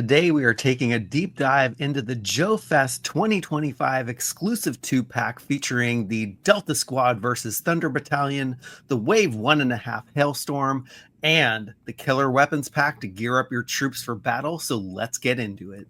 Today, we are taking a deep dive into the JoeFest 2025 exclusive two-pack featuring the Delta Squad versus Thunder Battalion, the Wave 1.5 Hailstorm, and the Killer Weapons Pack to gear up your troops for battle. So let's get into it.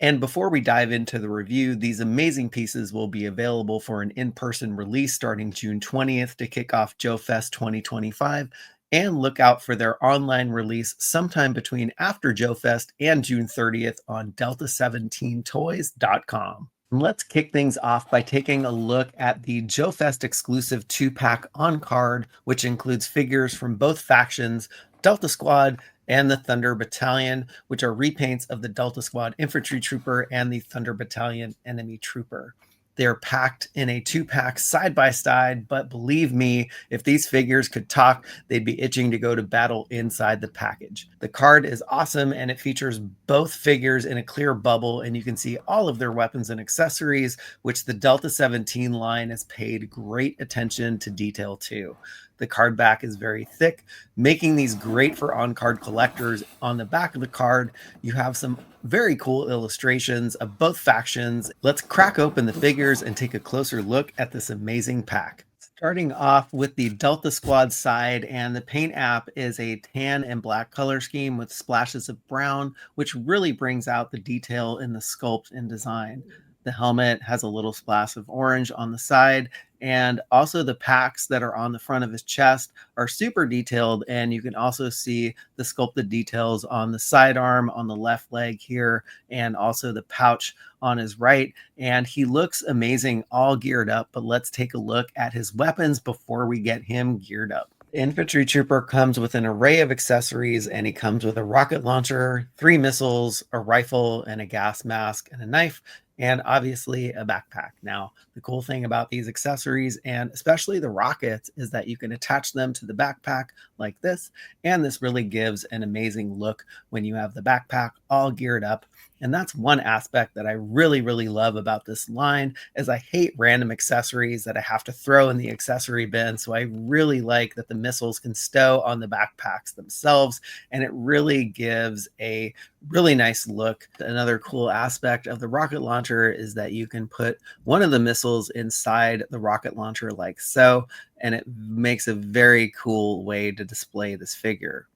And before we dive into the review, these amazing pieces will be available for an in-person release starting June 20th to kick off JoeFest 2025. And look out for their online release sometime between after JoeFest and June 30th on Delta-17toys.com. Let's kick things off by taking a look at the JoeFest exclusive two-pack on card, which includes figures from both factions, Delta Squad and the Thunder Battalion, which are repaints of the Delta Squad Infantry Trooper and the Thunder Battalion Enemy Trooper. They're packed in a two-pack side by side, but believe me, if these figures could talk, they'd be itching to go to battle inside the package. The card is awesome, and it features both figures in a clear bubble, and you can see all of their weapons and accessories, which the Delta-17 line has paid great attention to detail to. The card back is very thick, making these great for on-card collectors. On the back of the card, you have some very cool illustrations of both factions. Let's crack open the figures and take a closer look at this amazing pack. Starting off with the Delta Squad side, and the paint app is a tan and black color scheme with splashes of brown, which really brings out the detail in the sculpt and design. The helmet has a little splash of orange on the side, and also the packs that are on the front of his chest are super detailed, and you can also see the sculpted details on the sidearm, on the left leg here, and also the pouch on his right. And he looks amazing all geared up, but let's take a look at his weapons before we get him geared up. Infantry Trooper comes with an array of accessories, and he comes with a rocket launcher, 3 missiles, a rifle, and a gas mask, and a knife, and obviously a backpack. Now, the cool thing about these accessories, and especially the rockets, is that you can attach them to the backpack like this, and this really gives an amazing look when you have the backpack all geared up. And that's one aspect that I really, really love about this line, is I hate random accessories that I have to throw in the accessory bin. So I really like that the missiles can stow on the backpacks themselves, and it really gives a really nice look. Another cool aspect of the rocket launcher is that you can put one of the missiles inside the rocket launcher like so, and it makes a very cool way to display this figure.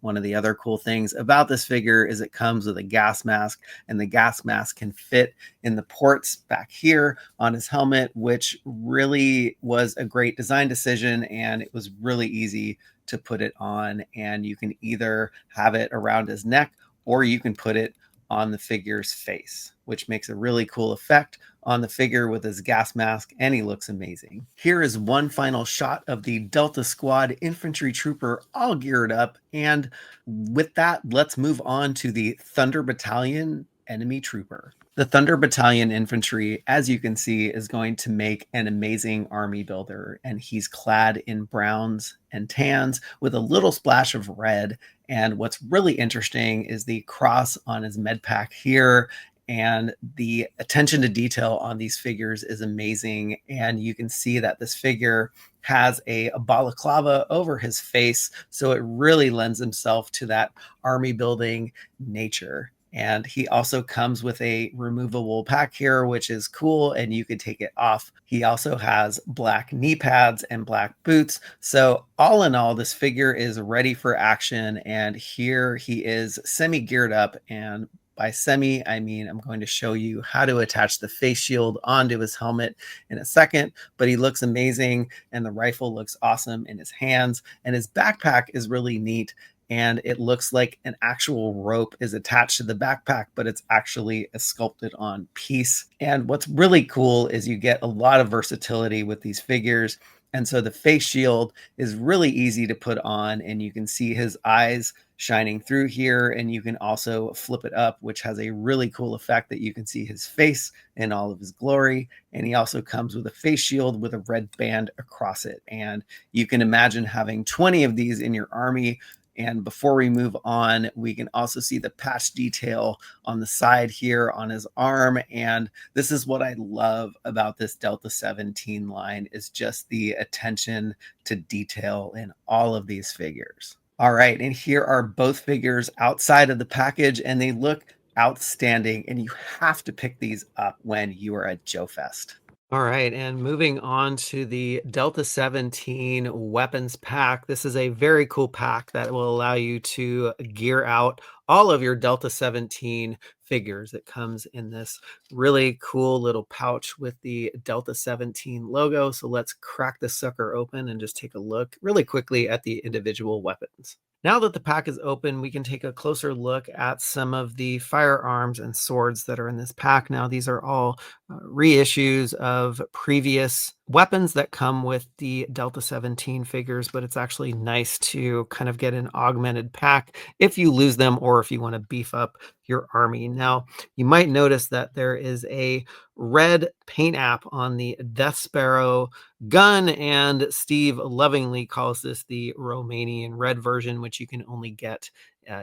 One of the other cool things about this figure is it comes with a gas mask, and the gas mask can fit in the ports back here on his helmet, which really was a great design decision, and it was really easy to put it on. And you can either have it around his neck, or you can put it on the figure's face, which makes a really cool effect on the figure with his gas mask, and he looks amazing. Here is one final shot of the Delta Squad Infantry Trooper all geared up, and with that, let's move on to the Thunder Battalion Enemy Trooper. The Thunder Battalion Infantry, as you can see, is going to make an amazing army builder, and he's clad in browns and tans with a little splash of red. And what's really interesting is the cross on his med pack here, and the attention to detail on these figures is amazing. And you can see that this figure has a balaclava over his face, so it really lends himself to that army building nature. And he also comes with a removable pack here, which is cool, and you could take it off. He also has black knee pads and black boots. So all in all, this figure is ready for action, and here he is semi-geared up. And by semi, I mean I'm going to show you how to attach the face shield onto his helmet in a second, but he looks amazing, and the rifle looks awesome in his hands, and his backpack is really neat. And it looks like an actual rope is attached to the backpack, but it's actually a sculpted on piece. And what's really cool is you get a lot of versatility with these figures. And so the face shield is really easy to put on, and you can see his eyes shining through here, and you can also flip it up, which has a really cool effect that you can see his face in all of his glory. And he also comes with a face shield with a red band across it. And you can imagine having 20 of these in your army And before we move on, we can also see the patch detail on the side here on his arm. And this is what I love about this Delta-17 line, is just the attention to detail in all of these figures. All right, and here are both figures outside of the package, and they look outstanding, and you have to pick these up when you are at JoeFest. All right, and moving on to the Delta-17 weapons pack. This is a very cool pack that will allow you to gear out all of your Delta-17 figures. It comes in this really cool little pouch with the Delta-17 logo. So let's crack this sucker open and just take a look really quickly at the individual weapons. Now that the pack is open, we can take a closer look at some of the firearms and swords that are in this pack. Now, these are all reissues of previous weapons that come with the Delta-17 figures, but it's actually nice to kind of get an augmented pack if you lose them or if you want to beef up your army. Now, you might notice that there is a red paint app on the Death Sparrow gun, and Steve lovingly calls this the Romanian red version, which you can only get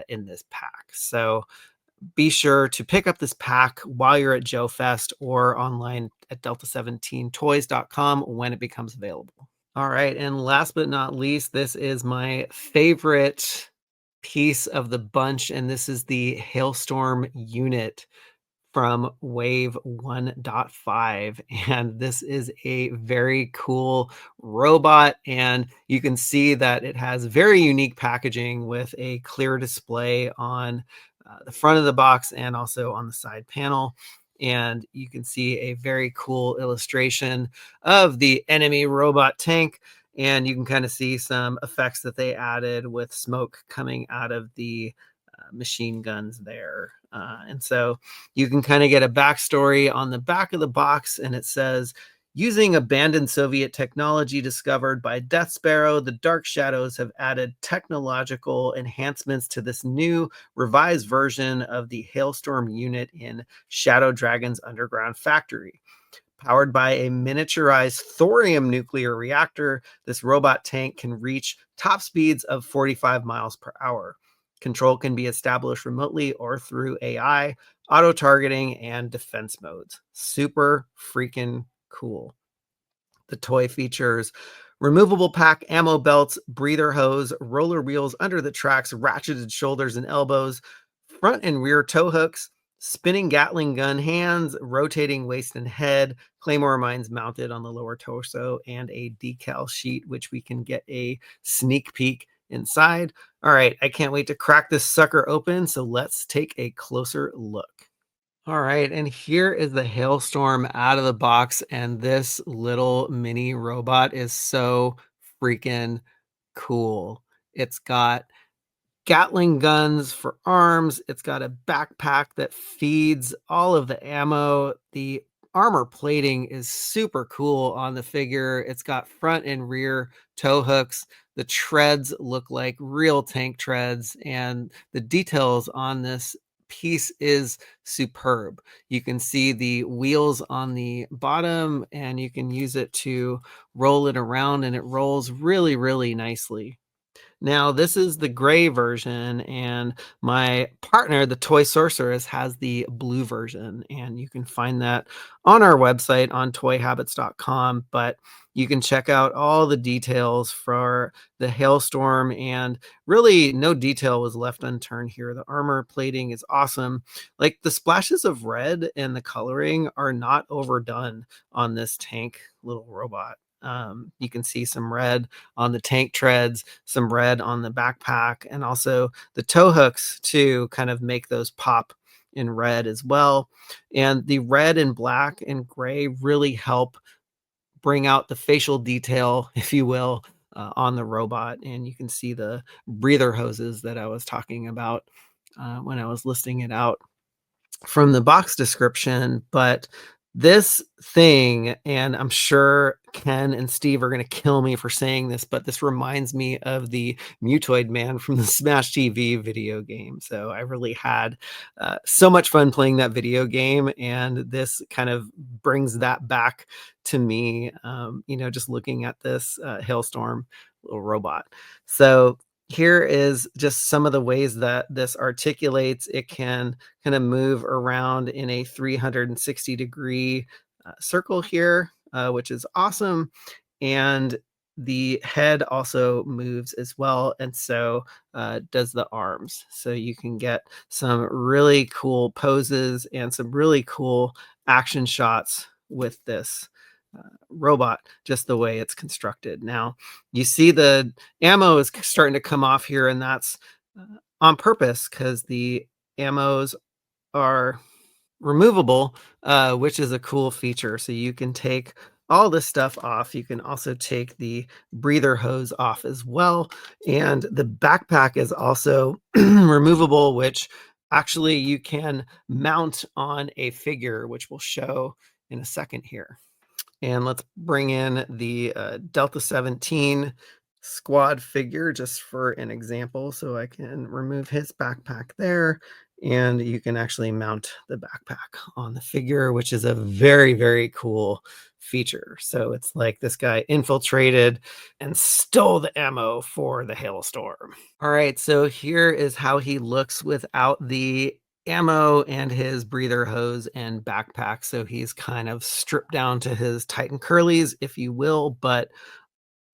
in this pack. So be sure to pick up this pack while you're at JoeFest or online at delta17toys.com when it becomes available. All right, and last but not least, this is my favorite piece of the bunch, and this is the Hailstorm unit from Wave 1.5. And this is a very cool robot. And you can see that it has very unique packaging with a clear display on the front of the box and also on the side panel. And you can see a very cool illustration of the enemy robot tank. And you can kind of see some effects that they added with smoke coming out of the machine guns there. And so you can kind of get a backstory on the back of the box, and it says, using abandoned Soviet technology discovered by Death Sparrow, the Dark Shadows have added technological enhancements to this new revised version of the Hailstorm unit in Shadow Dragon's underground factory. Powered by a miniaturized thorium nuclear reactor, this robot tank can reach top speeds of 45 miles per hour. Control can be established remotely or through AI, auto targeting, and defense modes. Super freaking cool. The toy features removable pack, ammo belts, breather hose, roller wheels under the tracks, ratcheted shoulders and elbows, front and rear tow hooks, spinning Gatling gun hands, rotating waist and head, claymore mines mounted on the lower torso, and a decal sheet, which we can get a sneak peek inside. All right, I can't wait to crack this sucker open, so let's take a closer look. All right, and here is the Hailstorm out of the box, and this little mini robot is so freaking cool. It's got Gatling guns for arms. It's got a backpack that feeds all of the ammo. The armor plating is super cool on the figure. It's got front and rear tow hooks. The treads look like real tank treads, and the details on this piece is superb. You can see the wheels on the bottom, and you can use it to roll it around, and it rolls really, really nicely. Now, this is the gray version, and my partner, the Toy Sorceress, has the blue version, and you can find that on our website on toyhabits.com. But you can check out all the details for the Hailstorm, and really no detail was left unturned here. The armor plating is awesome. Like, the splashes of red and the coloring are not overdone on this tank little robot. You can see some red on the tank treads, some red on the backpack, and also the tow hooks to kind of make those pop in red as well. And the red and black and gray really help bring out the facial detail, if you will, on the robot. And you can see the breather hoses that I was talking about when I was listing it out from the box description. But this thing, and I'm sure Ken and Steve are going to kill me for saying this, but this reminds me of the Mutoid Man from the Smash TV video game. So I really had so much fun playing that video game, and this kind of brings that back to me, just looking at this Hailstorm little robot. So Here is just some of the ways that this articulates. It can kind of move around in a 360-degree circle here, which is awesome. And the head also moves as well, and so does the arms. So you can get some really cool poses and some really cool action shots with this robot, just the way it's constructed. Now, you see the ammo is starting to come off here, and that's on purpose because the ammos are removable, which is a cool feature. So you can take all this stuff off. You can also take the breather hose off as well. And the backpack is also removable, which actually you can mount on a figure, which we'll show in a second here. And let's bring in the Delta-17 squad figure just for an example. So I can remove his backpack there, and you can actually mount the backpack on the figure, which is a very, very cool feature. So it's like this guy infiltrated and stole the ammo for the hailstorm. All right, so here is how he looks without the ammo and his breather hose and backpack. So he's kind of stripped down to his Titan curlies, if you will. But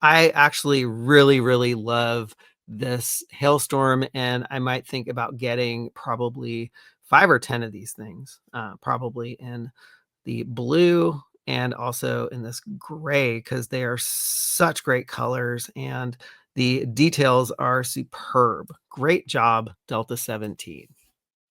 I actually really, really love this hailstorm, and I might think about getting probably 5 or 10 of these things, probably in the blue and also in this gray, because they are such great colors and the details are superb. Great job, Delta 17.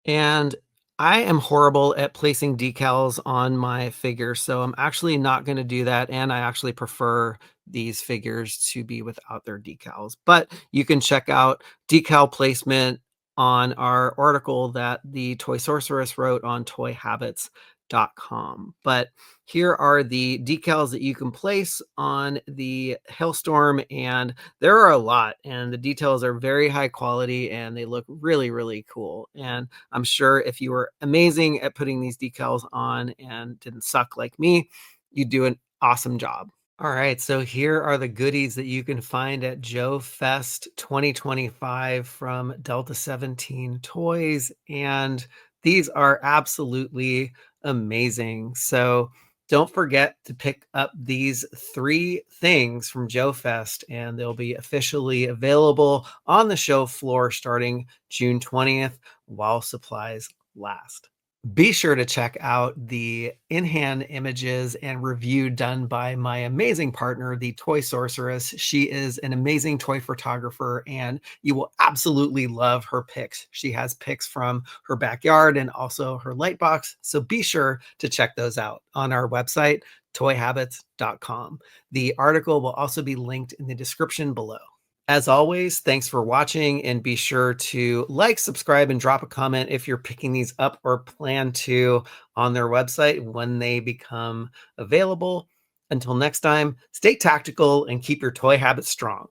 And I am horrible at placing decals on my figures, so I'm actually not gonna do that, and I actually prefer these figures to be without their decals. But you can check out decal placement on our article that the Toy Sorceress wrote on toyhabits.com. But here are the decals that you can place on the Hailstorm, and there are a lot, and the details are very high quality, and they look really, really cool. And I'm sure if you were amazing at putting these decals on and didn't suck like me, you'd do an awesome job. All right, so here are the goodies that you can find at JoeFest 2025 from Delta-17 Toys, and these are absolutely amazing. So don't forget to pick up these 3 things from JoeFest, and they'll be officially available on the show floor starting June 20th while supplies last. Be sure to check out the in-hand images and review done by my amazing partner, the Toy Sorceress. She is an amazing toy photographer, and you will absolutely love her pics. She has pics from her backyard and also her light box. So be sure to check those out on our website, toyhabits.com. The article will also be linked in the description below. As always, thanks for watching, and be sure to like, subscribe, and drop a comment if you're picking these up or plan to on their website when they become available. Until next time, stay tactical and keep your toy habits strong.